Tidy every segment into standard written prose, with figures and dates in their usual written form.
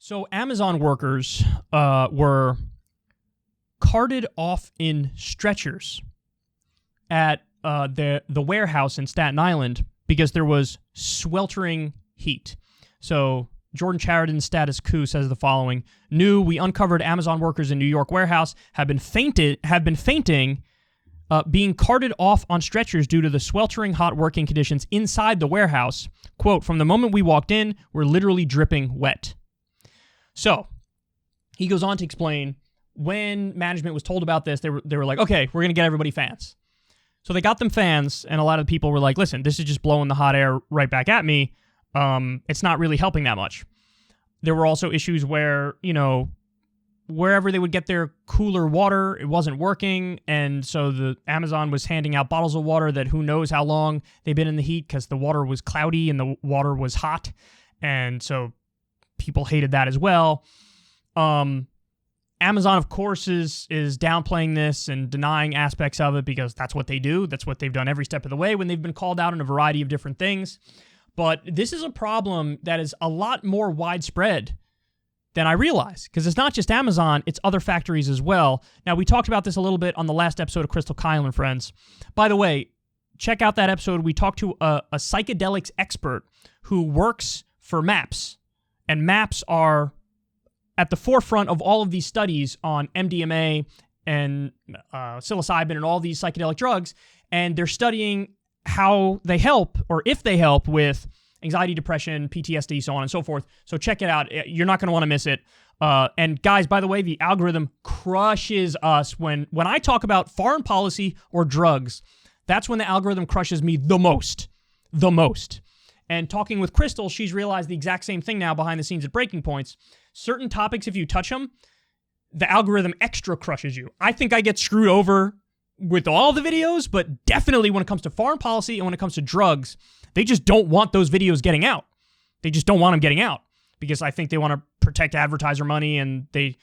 So Amazon workers were carted off in stretchers at the warehouse in Staten Island because there was sweltering heat. So Jordan Chariton's Status Quo says the following: we uncovered Amazon workers in New York warehouse have been fainting, being carted off on stretchers due to the sweltering hot working conditions inside the warehouse. Quote, from the moment we walked in, we're literally dripping wet. So he goes on to explain when management was told about this, they were like, okay, we're going to get everybody fans. So they got them fans, and a lot of the people were like, listen, this is just blowing the hot air right back at me. It's not really helping that much. There were also issues where, wherever they would get their cooler water, it wasn't working, and so the Amazon was handing out bottles of water that who knows how long they've been in the heat because the water was cloudy and the water was hot, and so people hated that as well. Amazon, of course, is downplaying this and denying aspects of it because that's what they do. That's what they've done every step of the way when they've been called out on a variety of different things. But this is a problem that is a lot more widespread than I realized, because it's not just Amazon, it's other factories as well. Now, we talked about this a little bit on the last episode of Crystal Kyle and Friends. By the way, check out that episode. We talked to a psychedelics expert who works for MAPS, and MAPS are at the forefront of all of these studies on MDMA and psilocybin and all these psychedelic drugs, and they're studying how they help, or if they help, with anxiety, depression, PTSD, so on and so forth. So check it out. You're not going to want to miss it. And guys, by the way, the algorithm crushes us when I talk about foreign policy or drugs. That's when the algorithm crushes me the most. The most. And talking with Crystal, she's realized the exact same thing now behind the scenes at Breaking Points. Certain topics, if you touch them, the algorithm extra crushes you. I think I get screwed over with all the videos, but definitely when it comes to foreign policy and when it comes to drugs, they just don't want those videos getting out. They just don't want them getting out because I think they want to protect advertiser money, and they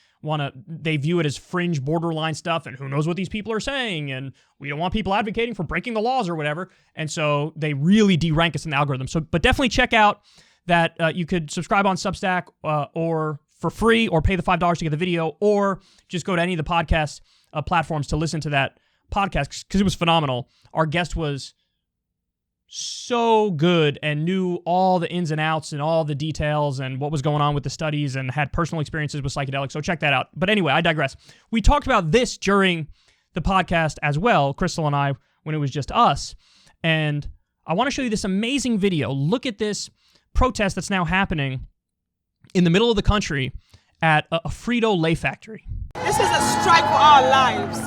view it as fringe borderline stuff, and who knows what these people are saying, and we don't want people advocating for breaking the laws or whatever, and so they really de-rank us in the algorithm. So, but definitely check out that you could subscribe on Substack or for free, or pay the $5 to get the video, or just go to any of the podcast platforms to listen to that podcast, because it was phenomenal. Our guest was so good and knew all the ins and outs and all the details and what was going on with the studies and had personal experiences with psychedelics. So check that out. But anyway, I digress. We talked about this during the podcast as well, Crystal and I, when it was just us. And I want to show you this amazing video. Look at this protest that's now happening in the middle of the country at a Frito-Lay factory. This is a strike for our lives.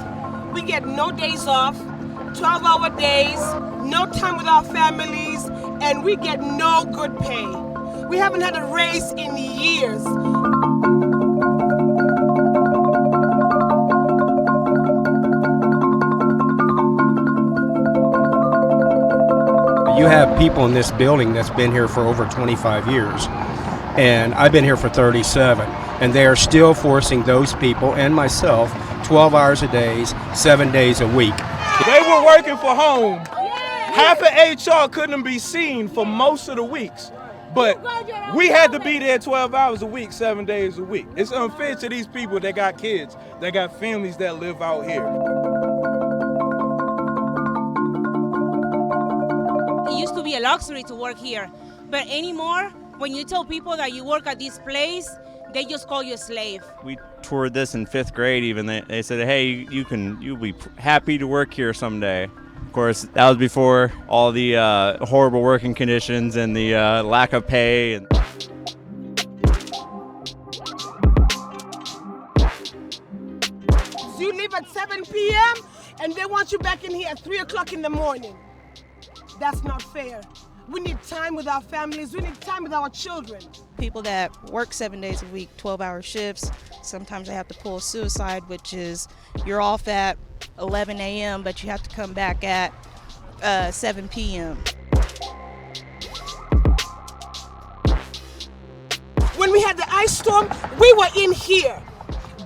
We get no days off, 12-hour days, no time with our families, and we get no good pay. We haven't had a raise in years. You have people in this building that's been here for over 25 years, and I've been here for 37, and they are still forcing those people and myself 12 hours a day, 7 days a week. They were working for home. Half of HR couldn't be seen for most of the weeks, but we had to be there 12 hours a week, 7 days a week. It's unfair to these people that got kids, that got families that live out here. It used to be a luxury to work here, but anymore, when you tell people that you work at this place, they just call you a slave. We toured this in 5th grade even. They said, hey, you'll be happy to work here someday. Of course, that was before all the horrible working conditions and the lack of pay. So you leave at 7 p.m. and they want you back in here at 3 o'clock in the morning. That's not fair. We need time with our families. We need time with our children. People that work 7 days a week, 12-hour shifts, sometimes they have to pull suicide, which is you're off at 11 a.m., but you have to come back at 7 p.m. When we had the ice storm, we were in here,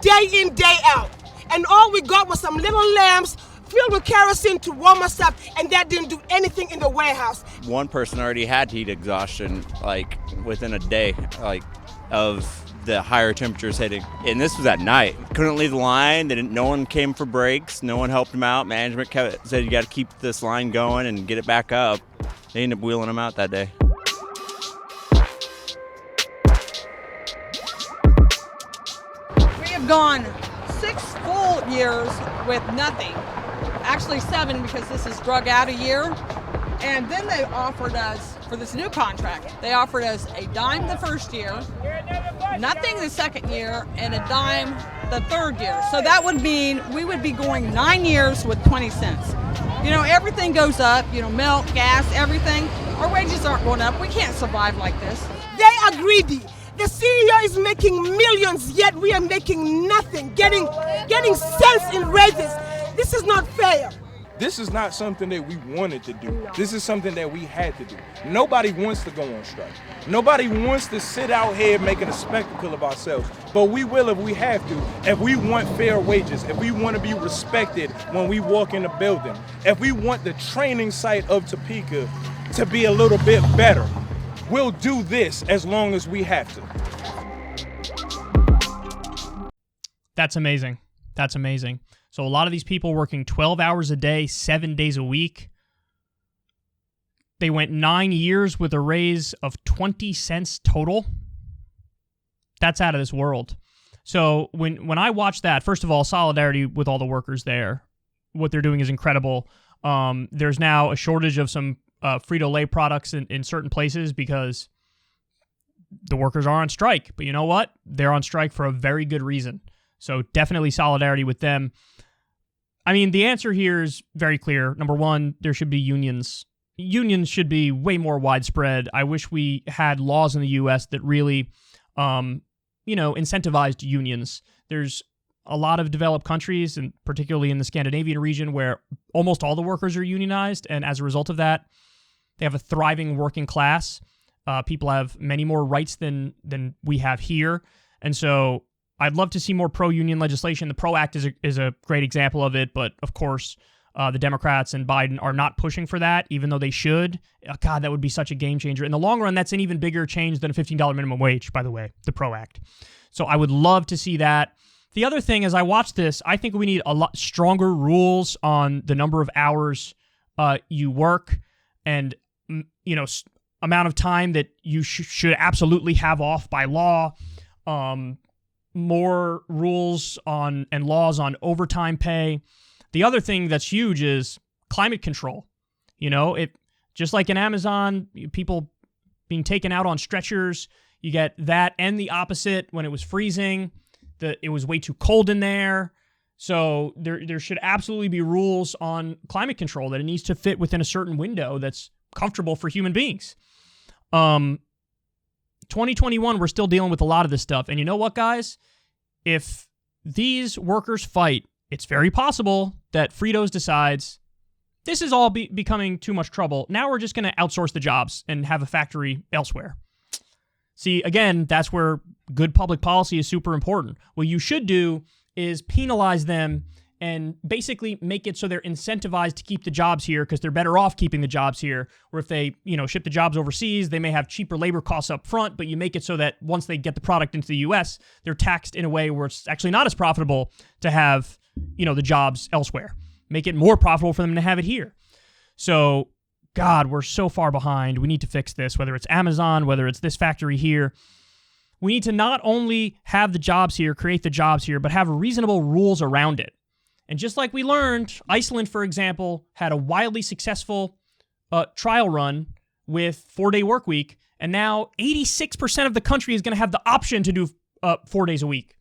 day in, day out. And all we got was some little lamps filled with kerosene to warm us up, and that didn't do anything in the warehouse. One person already had heat exhaustion, like within a day, like of the higher temperatures hitting. And this was at night. Couldn't leave the line. No one came for breaks. No one helped them out. Management said you got to keep this line going and get it back up. They ended up wheeling them out that day. We have gone 6 full years with nothing. Actually 7 because this is drug out a year. And then they offered us, for this new contract, they offered us a dime the first year, nothing the second year, and a dime the third year. So that would mean we would be going 9 years with 20 cents. You know, everything goes up, you know, milk, gas, everything. Our wages aren't going up. We can't survive like this. They are greedy. The CEO is making millions, yet we are making nothing, getting cents in raises. This is not fair. This is not something that we wanted to do. This is something that we had to do. Nobody wants to go on strike. Nobody wants to sit out here making a spectacle of ourselves. But we will if we have to. If we want fair wages, if we want to be respected when we walk in the building, if we want the training site of Topeka to be a little bit better, we'll do this as long as we have to. That's amazing. That's amazing. So a lot of these people working 12 hours a day, 7 days a week. They went 9 years with a raise of 20 cents total. That's out of this world. So when I watch that, first of all, solidarity with all the workers there. What they're doing is incredible. There's now a shortage of some Frito-Lay products in certain places because the workers are on strike. But you know what? They're on strike for a very good reason. So definitely solidarity with them. I mean, the answer here is very clear. Number one, there should be unions. Unions should be way more widespread. I wish we had laws in the U.S. that really, incentivized unions. There's a lot of developed countries, and particularly in the Scandinavian region, where almost all the workers are unionized, and as a result of that, they have a thriving working class. People have many more rights than we have here, and so I'd love to see more pro-union legislation. The PRO Act is a great example of it, but of course, the Democrats and Biden are not pushing for that, even though they should. God, that would be such a game changer. In the long run, that's an even bigger change than a $15 minimum wage, by the way, the PRO Act. So I would love to see that. The other thing, as I watch this, I think we need a lot stronger rules on the number of hours you work and, amount of time that you should absolutely have off by law. More rules on and laws on overtime pay. The other thing that's huge is climate control. It just like in Amazon, people being taken out on stretchers, you get that and the opposite when it was freezing. It was way too cold in there. So there should absolutely be rules on climate control, that it needs to fit within a certain window that's comfortable for human beings. 2021, we're still dealing with a lot of this stuff. And you know what, guys? If these workers fight, it's very possible that Fritos decides this is all becoming too much trouble. Now we're just going to outsource the jobs and have a factory elsewhere. See, again, that's where good public policy is super important. What you should do is penalize them and basically make it so they're incentivized to keep the jobs here because they're better off keeping the jobs here. Or if they, ship the jobs overseas, they may have cheaper labor costs up front, but you make it so that once they get the product into the U.S., they're taxed in a way where it's actually not as profitable to have, the jobs elsewhere. Make it more profitable for them to have it here. So, God, we're so far behind. We need to fix this, whether it's Amazon, whether it's this factory here. We need to not only have the jobs here, create the jobs here, but have reasonable rules around it. And just like we learned, Iceland, for example, had a wildly successful trial run with 4-day work week, and now 86% of the country is going to have the option to do 4 days a week.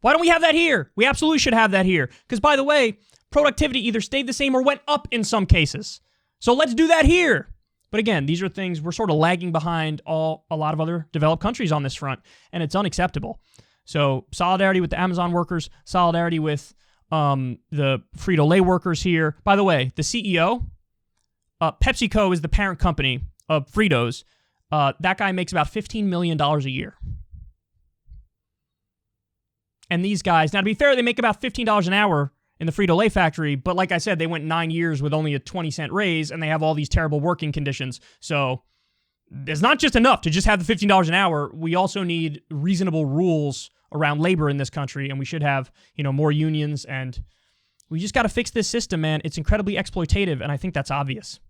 Why don't we have that here? We absolutely should have that here. Because, by the way, productivity either stayed the same or went up in some cases. So let's do that here. But again, these are things we're sort of lagging behind a lot of other developed countries on this front, and it's unacceptable. So solidarity with the Amazon workers, solidarity with the Frito-Lay workers here. By the way, the CEO, PepsiCo is the parent company of Fritos. That guy makes about $15 million a year. And these guys, now to be fair, they make about $15 an hour in the Frito-Lay factory, but like I said, they went 9 years with only a 20-cent raise, and they have all these terrible working conditions. So it's not just enough to just have the $15 an hour. We also need reasonable rules around labor in this country, and we should have, more unions, and we just got to fix this system, man. It's incredibly exploitative, and I think that's obvious.